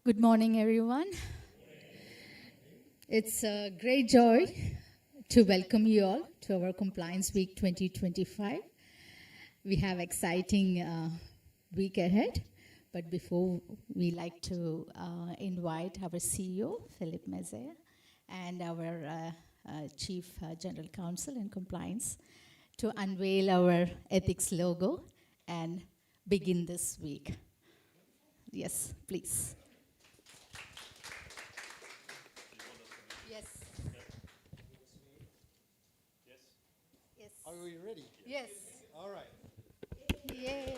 Good morning, everyone. It's a great joy to welcome you all to our Compliance Week 2025. We have exciting week ahead, but before we like to invite our CEO, Philippe Mezet, and our Chief General Counsel in Compliance to unveil our ethics logo and begin this week. Yes, please. Yes. Yes. Are we ready? Yes. All right. Yay.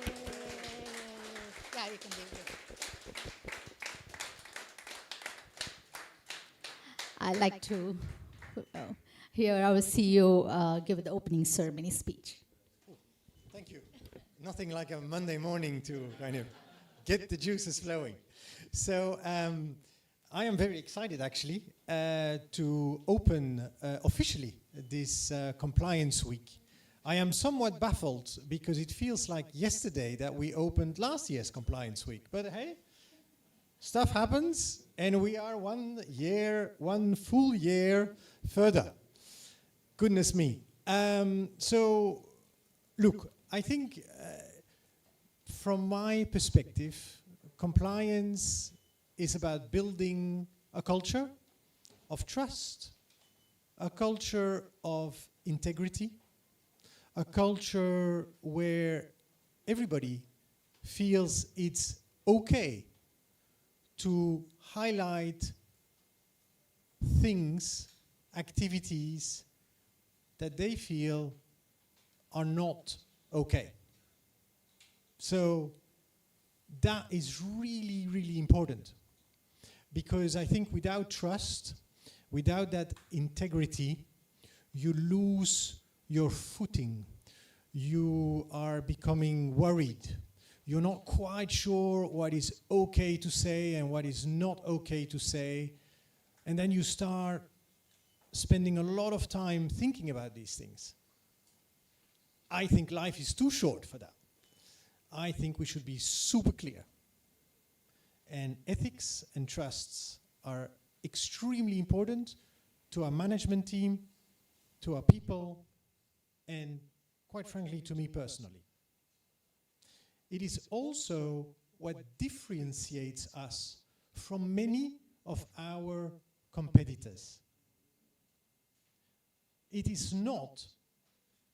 Yeah, you can do it. I'd like to hear our CEO give the opening ceremony speech. Thank you. Nothing like a Monday morning to kind of get the juices flowing. So I am very excited actually to open officially this Compliance Week. I am somewhat baffled because it feels like yesterday that we opened last year's Compliance Week. But hey, stuff happens and we are 1 year, 1 full year further. Goodness me. So look, I think from my perspective, compliance is about building a culture of trust, a culture of integrity, a culture where everybody feels it's okay to highlight things, activities that they feel are not okay. So that is really, really important. Because I think without trust, without that integrity, you lose your footing. You are becoming worried. You're not quite sure what is okay to say and what is not okay to say. And then you start spending a lot of time thinking about these things. I think life is too short for that. I think we should be super clear. And ethics and trusts are extremely important to our management team, to our people, and quite frankly, to me personally. It is also what differentiates us from many of our competitors. It is not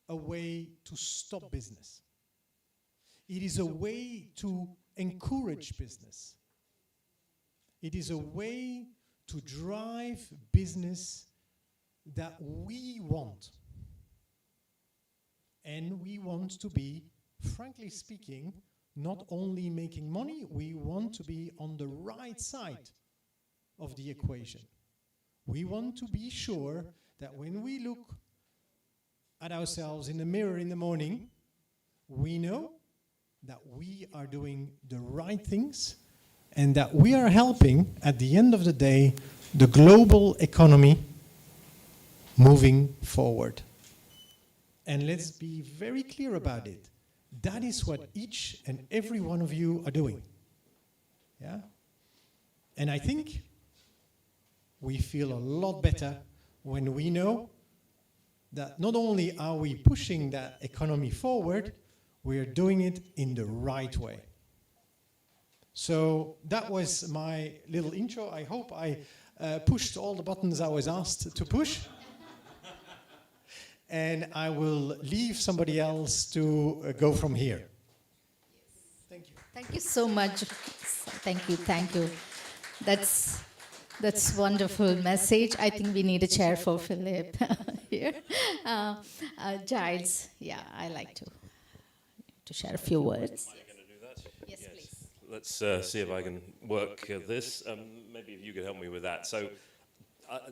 a way to stop business. It is a way to encourage business. It is a way to drive business that we want. And we want to be, frankly speaking, not only making money, we want to be on the right side of the equation. We want to be sure that when we look at ourselves in the mirror in the morning, we know that we are doing the right things and that we are helping, at the end of the day, the global economy moving forward. And let's be very clear about it. That is what each and every one of you are doing. Yeah? And I think we feel a lot better when we know that not only are we pushing that economy forward, we are doing it in the right way. So that was my little intro. I hope I pushed all the buttons I was asked to push. And I will leave somebody else to go from here. Thank you. Thank you so much. Thank you. That's wonderful message. I think we need a chair for Philip here. Giles, yeah, I like to share a few words. Am I going to do that? Yes, please. Let's see if I can work this. Maybe if you could help me with that. So,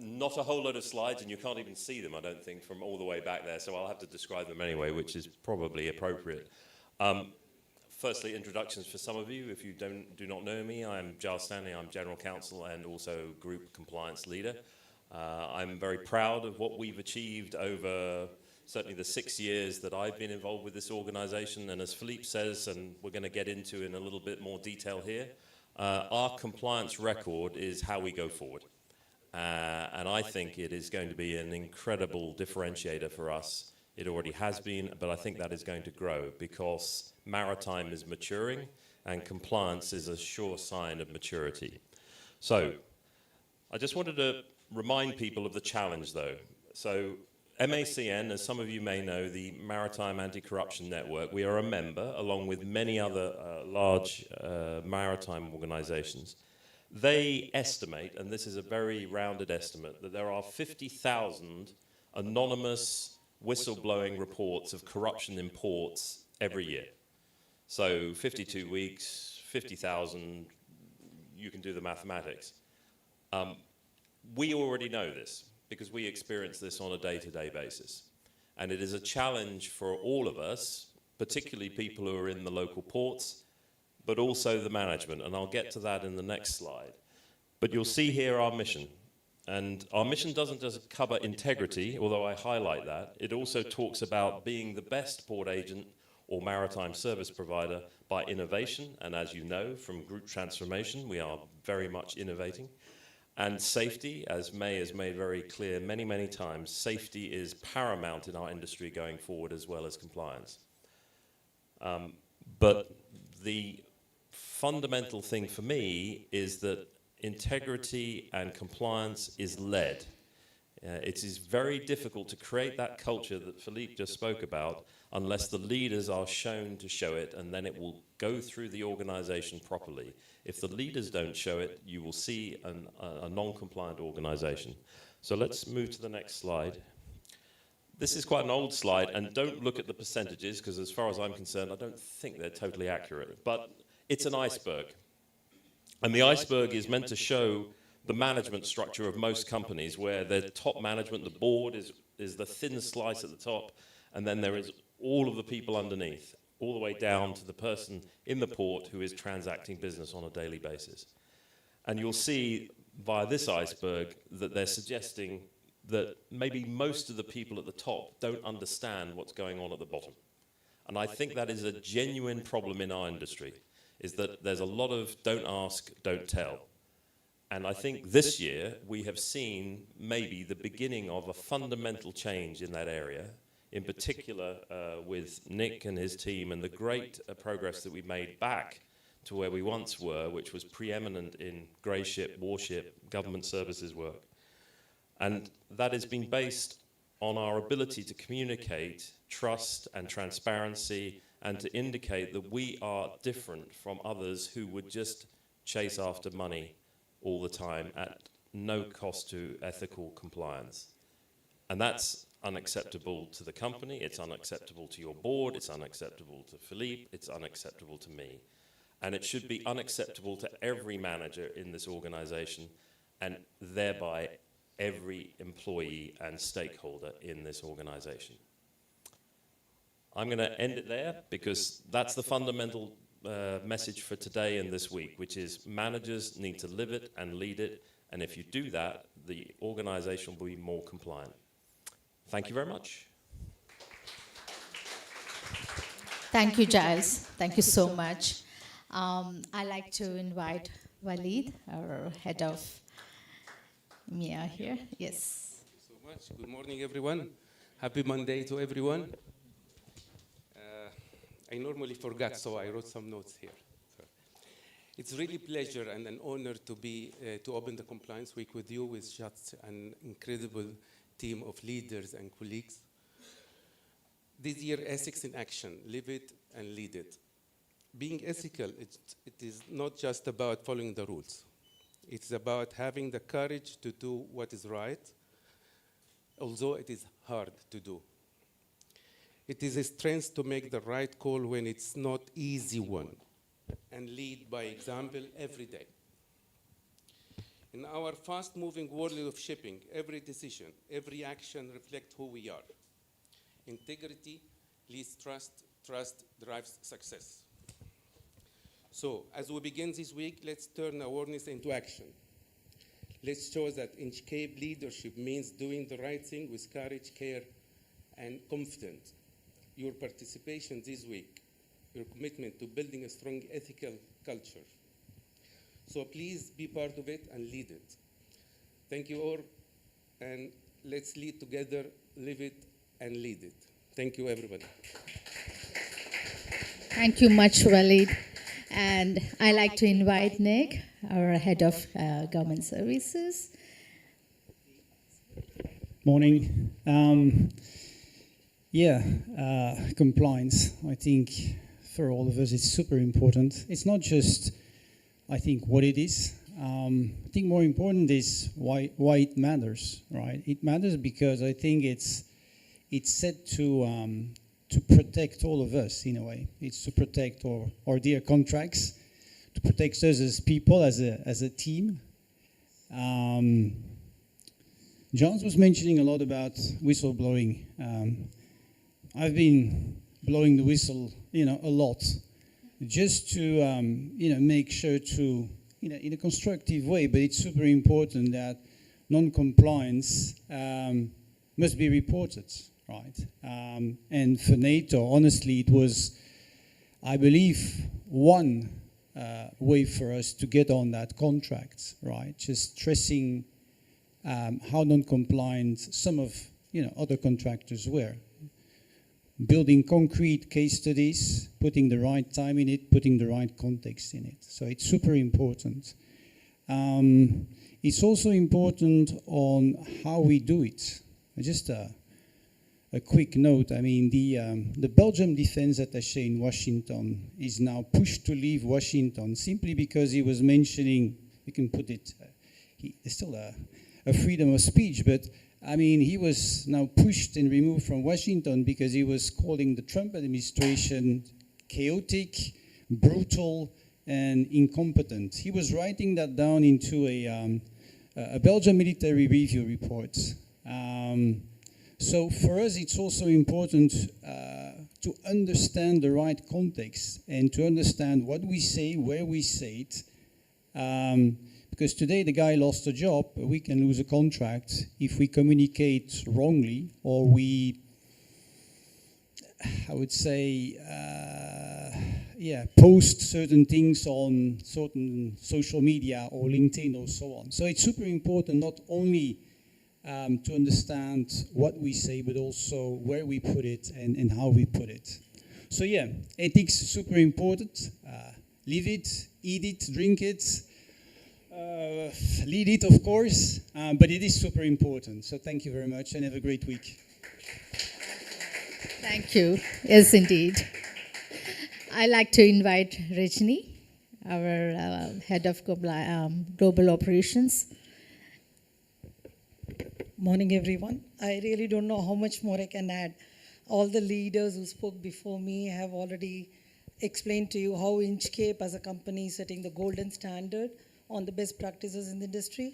not a whole load of slides, and you can't even see them, I don't think, from all the way back there. So I'll have to describe them anyway, which is probably appropriate. Firstly, introductions for some of you. If you do not know me, I'm Giles Stanley. I'm General Counsel and also Group Compliance Leader. I'm very proud of what we've achieved over certainly the 6 years that I've been involved with this organization. And as Philippe says, and we're going to get into in a little bit more detail here, our compliance record is how we go forward. And I think it is going to be an incredible differentiator for us. It already has been, but I think that is going to grow because maritime is maturing and compliance is a sure sign of maturity. So I just wanted to remind people of the challenge though. So MACN, as some of you may know, the Maritime Anti-Corruption Network, we are a member along with many other large maritime organizations. They estimate, and this is a very rounded estimate, that there are 50,000 anonymous whistleblowing reports of corruption in ports every year. So 52 weeks, 50,000, you can do the mathematics. We already know this because we experience this on a day-to-day basis. And it is a challenge for all of us, particularly people who are in the local ports, but also the management. And I'll get to that in the next slide. But you'll see here our mission. And our mission doesn't just cover integrity, although I highlight that. It also talks about being the best port agent or maritime service provider by innovation. And as you know from group transformation, we are very much innovating. And safety, as May has made very clear many, many times, safety is paramount in our industry going forward as well as compliance. But the fundamental thing for me is that integrity and compliance is led. It is very difficult to create that culture that Philippe just spoke about unless the leaders are shown to show it, and then it will go through the organization properly. If the leaders don't show it, you will see a non-compliant organization. So let's move to the next slide. This is quite an old slide, and don't look at the percentages, because as far as I'm concerned, I don't think they're totally accurate. But it's an iceberg. And the iceberg is meant to show the management structure of most companies, where the top management, the board, is the thin slice at the top, and then there is all of the people underneath, all the way down to the person in the port who is transacting business on a daily basis. And you'll see via this iceberg that they're suggesting that maybe most of the people at the top don't understand what's going on at the bottom. And I think that is a genuine problem in our industry, is that there's a lot of don't ask, don't tell. And I think this year we have seen maybe the beginning of a fundamental change in that area, in particular with Nick and his team and the great progress that we made back to where we once were, which was preeminent in grey ship, warship, government services work. And that has been based on our ability to communicate trust and transparency and to indicate that we are different from others who would just chase after money all the time at no cost to ethical compliance. And that's unacceptable to the company, it's unacceptable to your board, it's unacceptable to Philippe, it's unacceptable to me. And it should be unacceptable to every manager in this organization and thereby every employee and stakeholder in this organization. I'm going to end it there because that's the fundamental message for today and this week, which is managers need to live it and lead it, and if you do that, the organization will be more compliant. Thank you very much. Thank you, Giles. Thank you so much. I'd like to invite Walid, our head of MIA here. Yes. Thank you so much. Good morning, everyone. Happy Monday to everyone. I normally forget, so I wrote some notes here. So it's really a pleasure and an honor to be to open the Compliance Week with you, with such an incredible team of leaders and colleagues. This year, ethics in action, live it and lead it. Being ethical, it is not just about following the rules. It's about having the courage to do what is right, although it is hard to do. It is a strength to make the right call when it's not easy one, and lead by example every day. In our fast-moving world of shipping, every decision, every action reflects who we are. Integrity leads trust, trust drives success. So, as we begin this week, let's turn awareness into action. Let's show that Inchcape leadership means doing the right thing with courage, care, and confidence. Your participation this week, your commitment to building a strong ethical culture, So please be part of it and lead it. Thank you all, and let's lead together, live it, and lead it. Thank you, everybody. Thank you much, Walid. And I like to invite Nick, our head of government services. Morning. Compliance, I think, for all of us, is super important. It's not just, I think, what it is. I think more important is why it matters, right? It matters because I think it's set to protect all of us in a way. It's to protect our dear contracts, to protect us as people, as a team. John was mentioning a lot about whistleblowing. I've been blowing the whistle, a lot, just to, make sure to, in a constructive way. But it's super important that non-compliance must be reported, right? And for NATO, honestly, it was, I believe, one way for us to get on that contract, right? Just stressing how non-compliant some of other contractors were. Building concrete case studies, putting the right time in it, putting the right context in it. So it's super important. It's also important on how we do it. Just a quick note. I mean, the Belgium defense attaché in Washington is now pushed to leave Washington simply because he was mentioning, you can put it, there's still a freedom of speech, but I mean, he was now pushed and removed from Washington because he was calling the Trump administration chaotic, brutal, and incompetent. He was writing that down into a Belgian military review report. So for us, it's also important to understand the right context and to understand what we say, where we say it. Because today the guy lost a job, but we can lose a contract if we communicate wrongly or we, I would say, post certain things on certain social media or LinkedIn or so on. So it's super important not only to understand what we say, but also where we put it and how we put it. So yeah, ethics is super important. Live it, eat it, drink it. Lead it, of course, but it is super important. So thank you very much and have a great week. Thank you. Yes, indeed. I'd like to invite Rajni, our head of global operations. Morning, everyone. I really don't know how much more I can add. All the leaders who spoke before me have already explained to you how Inchcape as a company is setting the golden standard on the best practices in the industry.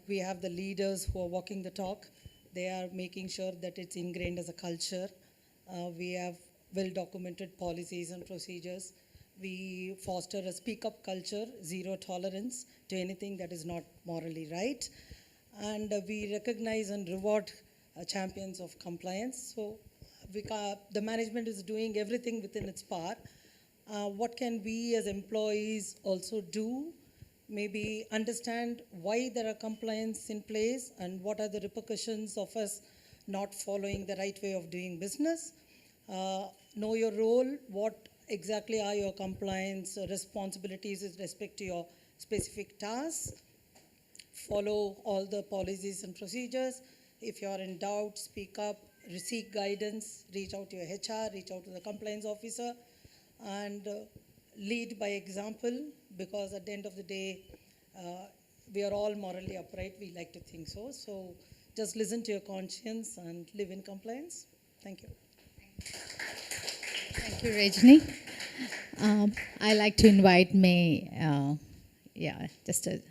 We have the leaders who are walking the talk. They are making sure that it's ingrained as a culture. We have well-documented policies and procedures. We foster a speak-up culture, zero tolerance to anything that is not morally right. And we recognize and reward champions of compliance. So the management is doing everything within its power. What can we as employees also do? Maybe understand why there are compliance in place and what are the repercussions of us not following the right way of doing business. Know your role, what exactly are your compliance responsibilities with respect to your specific tasks. Follow all the policies and procedures. If you are in doubt, speak up, seek guidance, reach out to your HR, reach out to the compliance officer, and lead by example, because at the end of the day, we are all morally upright. We like to think so. So just listen to your conscience and live in compliance. Thank you. Thank you, Rajni. I'd like to invite May, just a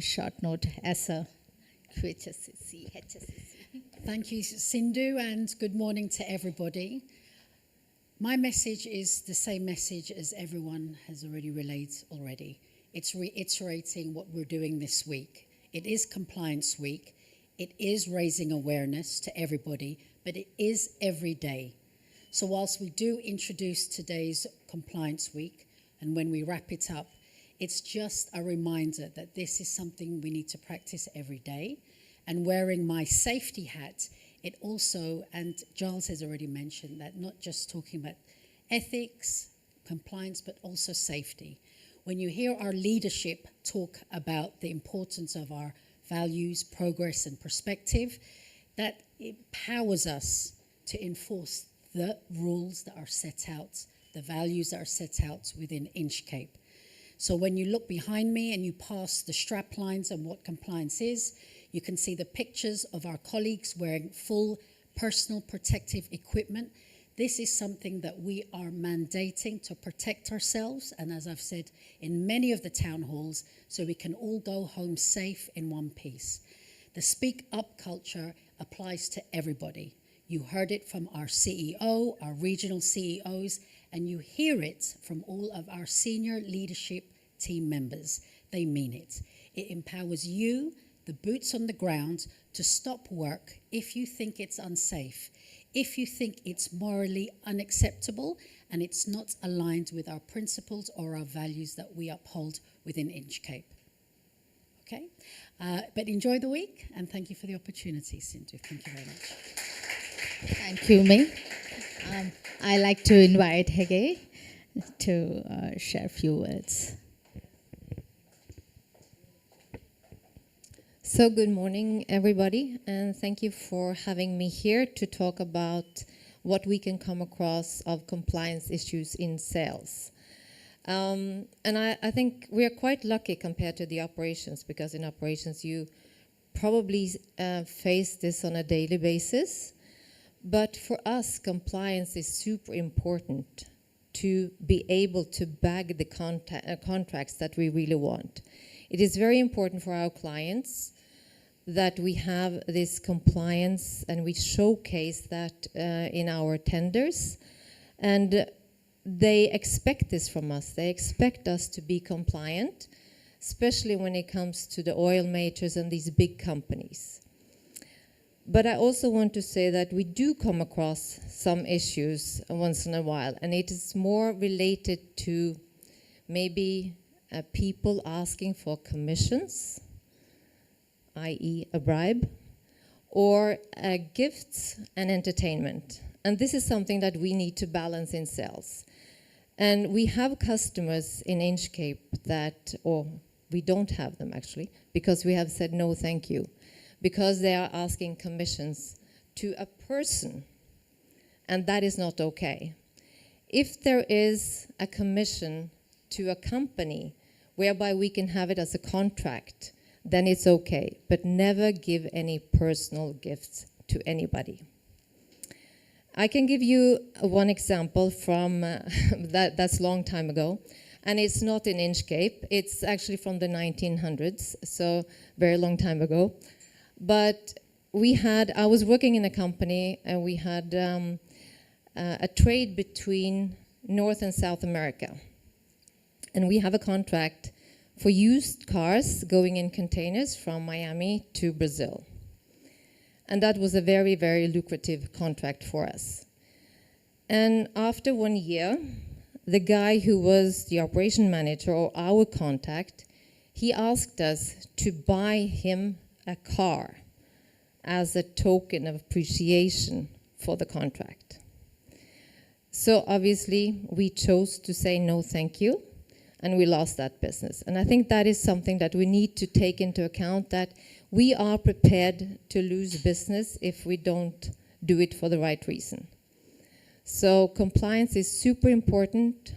short note as a QHSCC, HSCC. Thank you, Sindhu, and good morning to everybody. My message is the same message as everyone has already relayed already. It's reiterating what we're doing this week. It is Compliance Week. It is raising awareness to everybody, but it is every day. So whilst we do introduce today's Compliance Week, and when we wrap it up, it's just a reminder that this is something we need to practice every day. And wearing my safety hat, it also, and Giles has already mentioned that, not just talking about ethics, compliance, but also safety. When you hear our leadership talk about the importance of our values, progress, and perspective, that empowers us to enforce the rules that are set out, the values that are set out within Inchcape. So when you look behind me and you pass the strap lines and what compliance is, you can see the pictures of our colleagues wearing full personal protective equipment. This is something that we are mandating to protect ourselves, and as I've said in many of the town halls, so we can all go home safe in one piece. The speak up culture applies to everybody. You heard it from our CEO, our regional CEOs, and you hear it from all of our senior leadership team members. They mean it. It empowers you, the boots on the ground, to stop work if you think it's unsafe, if you think it's morally unacceptable and it's not aligned with our principles or our values that we uphold within Inchcape. Okay? But enjoy the week, and thank you for the opportunity, Sindhu. Thank you very much. Thank you, Ming. I'd like to invite Hege to share a few words. So good morning, everybody, and thank you for having me here to talk about what we can come across of compliance issues in sales. And I think we are quite lucky compared to the operations, because in operations you probably face this on a daily basis. But for us, compliance is super important to be able to bag the contracts that we really want. It is very important for our clients that we have this compliance, and we showcase that in our tenders. And they expect this from us. They expect us to be compliant, especially when it comes to the oil majors and these big companies. But I also want to say that we do come across some issues once in a while, and it is more related to maybe people asking for commissions, i.e. a bribe, or gifts and entertainment. And this is something that we need to balance in sales. And we have customers in Inchcape that, or we don't have them actually, because we have said no thank you, because they are asking commissions to a person, and that is not okay. If there is a commission to a company whereby we can have it as a contract, then it's okay, but never give any personal gifts to anybody. I can give you one example from that's a long time ago, and it's not in Inchcape. It's actually from the 1900s, so very long time ago. But I was working in a company, and we had a trade between North and South America. And we have a contract for used cars going in containers from Miami to Brazil. And that was a very, very lucrative contract for us. And after 1 year, the guy who was the operation manager, or our contact, he asked us to buy him a car as a token of appreciation for the contract. So obviously, we chose to say no thank you, and we lost that business. And I think that is something that we need to take into account, that we are prepared to lose business if we don't do it for the right reason. So compliance is super important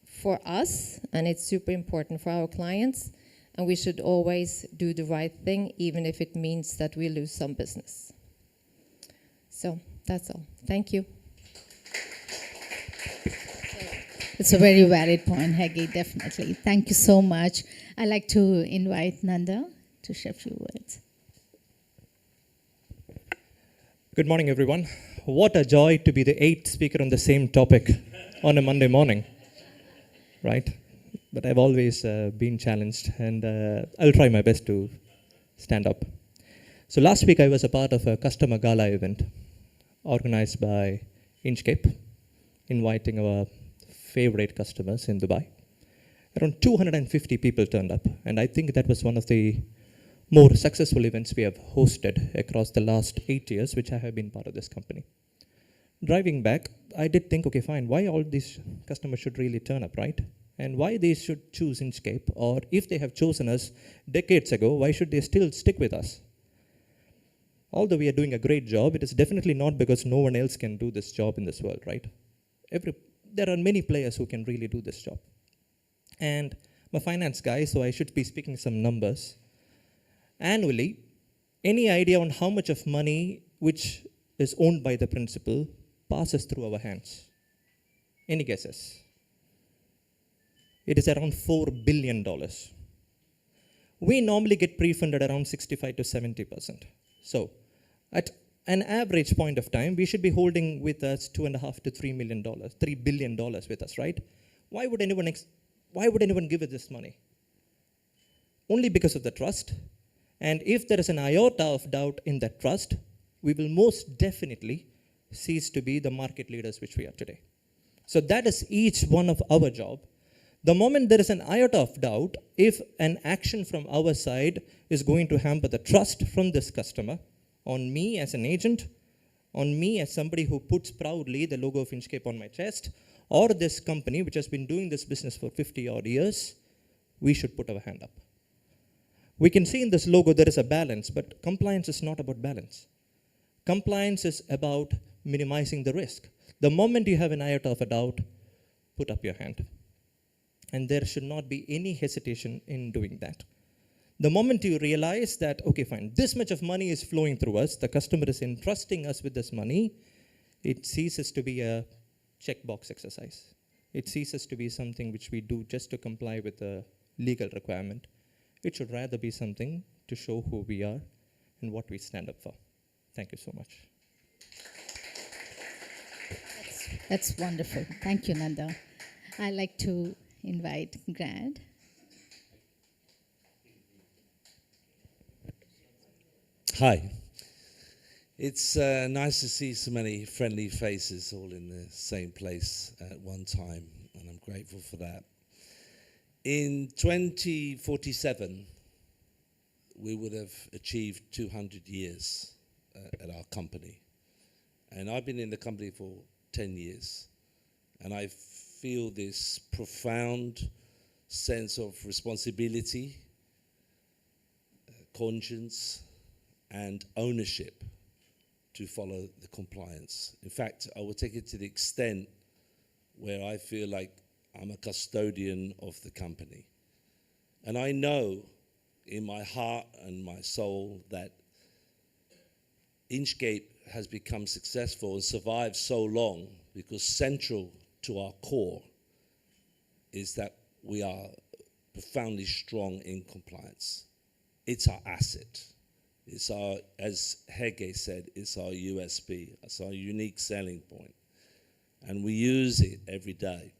for us, and it's super important for our clients, and we should always do the right thing, even if it means that we lose some business. So that's all. Thank you. It's a very valid point, Hege, definitely. Thank you so much. I'd like to invite Nanda to share a few words. Good morning, everyone. What a joy to be the 8th speaker on the same topic on a Monday morning, right? But I've always been challenged, and I'll try my best to stand up. So last week, I was a part of a customer gala event organized by Inchcape, inviting our favorite customers in Dubai. around 250 people turned up. And I think that was one of the more successful events we have hosted across the last 8 years, which I have been part of this company. Driving back, I did think, okay, fine, why all these customers should really turn up, right? And why they should choose Inchcape, or if they have chosen us decades ago, why should they still stick with us? Although we are doing a great job, it is definitely not because no one else can do this job in this world, right? There are many players who can really do this job. And I'm a finance guy, so I should be speaking some numbers. Annually, any idea on how much of money which is owned by the principal passes through our hands? Any guesses? It is around $4 billion. We normally get pre-funded around 65 to 70%. So at an average point of time, we should be holding with us $2.5 to $3 billion with us, right? Why would anyone give us this money? Only because of the trust. And if there is an iota of doubt in that trust, we will most definitely cease to be the market leaders which we are today. So that is each one of our job. The moment there is an iota of doubt, if an action from our side is going to hamper the trust from this customer on me as an agent, on me as somebody who puts proudly the logo of Inchcape on my chest, or this company which has been doing this business for 50 odd years, we should put our hand up. We can see in this logo there is a balance, but compliance is not about balance. Compliance is about minimizing the risk. The moment you have an iota of a doubt, put up your hand. And there should not be any hesitation in doing that. The moment you realize that, okay, fine, this much of money is flowing through us, the customer is entrusting us with this money, it ceases to be a checkbox exercise. It ceases to be something which we do just to comply with a legal requirement. It should rather be something to show who we are and what we stand up for. Thank you so much. That's wonderful. Thank you, Nanda. I'd like to invite Grant. Hi. It's nice to see so many friendly faces all in the same place at one time, and I'm grateful for that. In 2047, we would have achieved 200 years at our company. And I've been in the company for 10 years, and I feel this profound sense of responsibility, conscience, and ownership to follow the compliance. In fact, I will take it to the extent where I feel like I'm a custodian of the company. And I know in my heart and my soul that Inchcape has become successful and survived so long because central to our core is that we are profoundly strong in compliance. It's our asset. It's our, as Hege said, it's our USP. It's our unique selling point. And we use it every day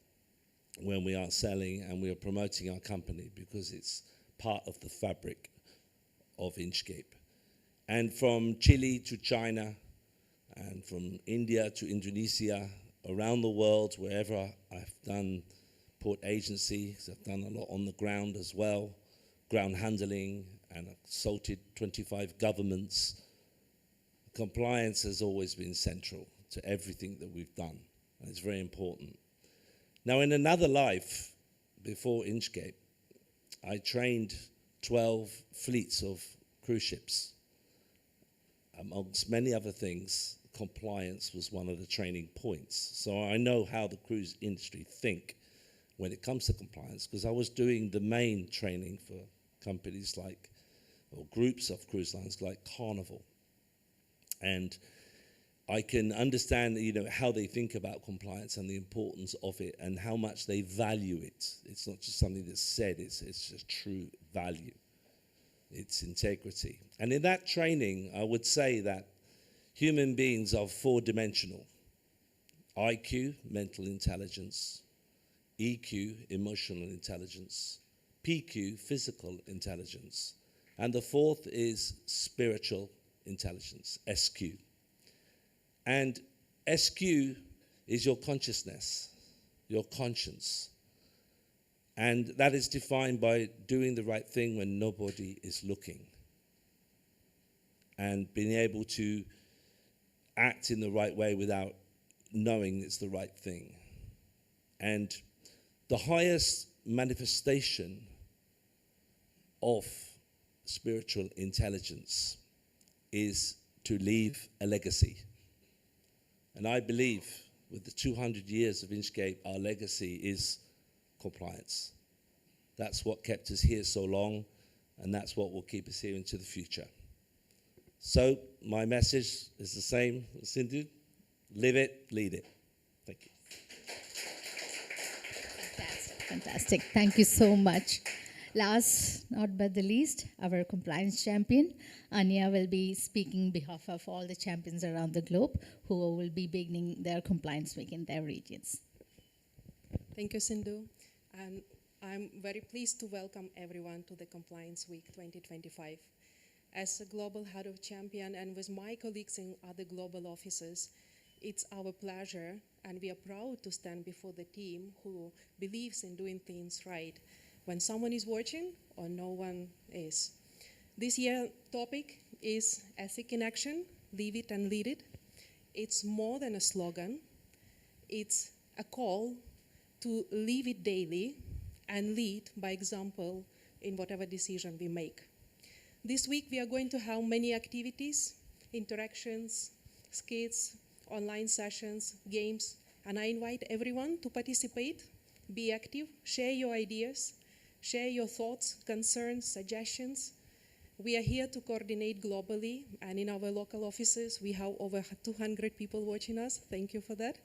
when we are selling and we are promoting our company because it's part of the fabric of Inchcape. And from Chile to China, and from India to Indonesia, around the world, wherever I've done port agency, 'cause I've done a lot on the ground as well, ground handling, and I've consulted 25 governments. Compliance has always been central to everything that we've done, and it's very important. Now, in another life, before Inchcape, I trained 12 fleets of cruise ships. Amongst many other things, compliance was one of the training points. So I know how the cruise industry think when it comes to compliance, because I was doing the main training for companies like, or groups of cruise lines like Carnival. And I can understand, how they think about compliance and the importance of it and how much they value it. It's not just something that's said, it's just true value. It's integrity. And in that training, I would say that human beings are four-dimensional. IQ, mental intelligence. EQ, emotional intelligence. PQ, physical intelligence. And the fourth is spiritual intelligence, SQ. And SQ is your consciousness, your conscience. And that is defined by doing the right thing when nobody is looking, and being able to act in the right way without knowing it's the right thing. And the highest manifestation of spiritual intelligence is to leave a legacy. And I believe with the 200 years of Inchcape, our legacy is compliance. That's what kept us here so long, and that's what will keep us here into the future. So my message is the same as Sindhu: live it, lead it. Thank you. Fantastic. Thank you so much. Last, not but the least, our compliance champion, Anya, will be speaking on behalf of all the champions around the globe who will be beginning their compliance week in their regions. Thank you, Sindhu. And I'm very pleased to welcome everyone to the Compliance Week 2025. As a global head of champion and with my colleagues in other global offices, it's our pleasure and we are proud to stand before the team who believes in doing things right when someone is watching or no one is. This year's topic is Ethic in Action, Live It and Lead It. It's more than a slogan. It's a call to live it daily and lead by example in whatever decision we make. This week we are going to have many activities, interactions, skits, online sessions, games, and I invite everyone to participate, be active, share your ideas, share your thoughts, concerns, suggestions. We are here to coordinate globally, and in our local offices we have over 200 people watching us. Thank you for that.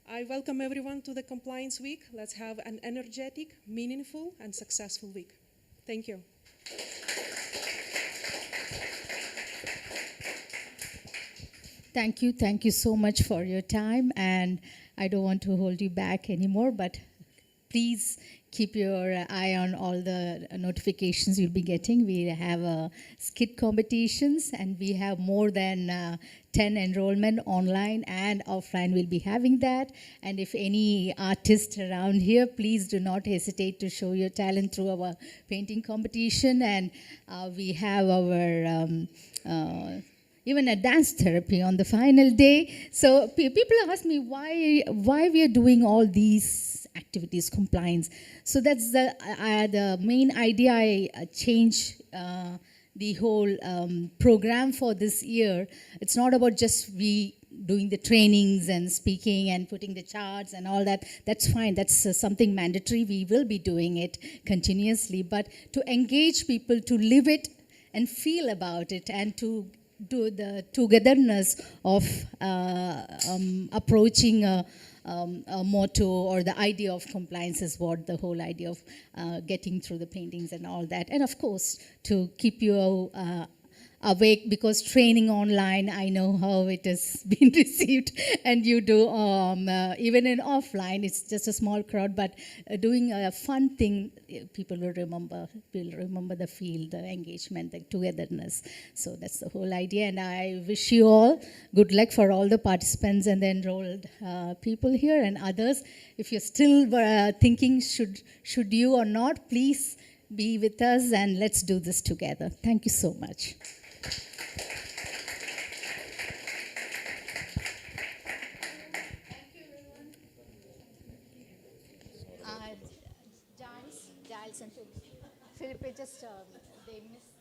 I welcome everyone to the Compliance Week. Let's have an energetic, meaningful, and successful week. Thank you. Thank you so much for your time, and I don't want to hold you back anymore, but please keep your eye on all the notifications you'll be getting. We have skit competitions, and we have more than 10 enrollment online and offline. We'll be having that. And if any artist around here, please do not hesitate to show your talent through our painting competition. And we have our even a dance therapy on the final day. So people ask me why we are doing all these activities, compliance. So that's the main idea. I changed the whole program for this year. It's not about just we doing the trainings and speaking and putting the charts and all that. That's fine. That's something mandatory. We will be doing it continuously. But to engage people, to live it and feel about it, and to do the togetherness of approaching a motto or the idea of compliance is what the whole idea of getting through the paintings and all that. And of course, to keep you awake, because training online, I know how it has been received, and you do even in offline. It's just a small crowd, but doing a fun thing, people will remember the feel, the engagement, the togetherness. So that's the whole idea, and I wish you all good luck for all the participants and the enrolled people here and others. If you're still thinking should you or not, please be with us and let's do this together. Thank you so much. Giles and Philip just they missed.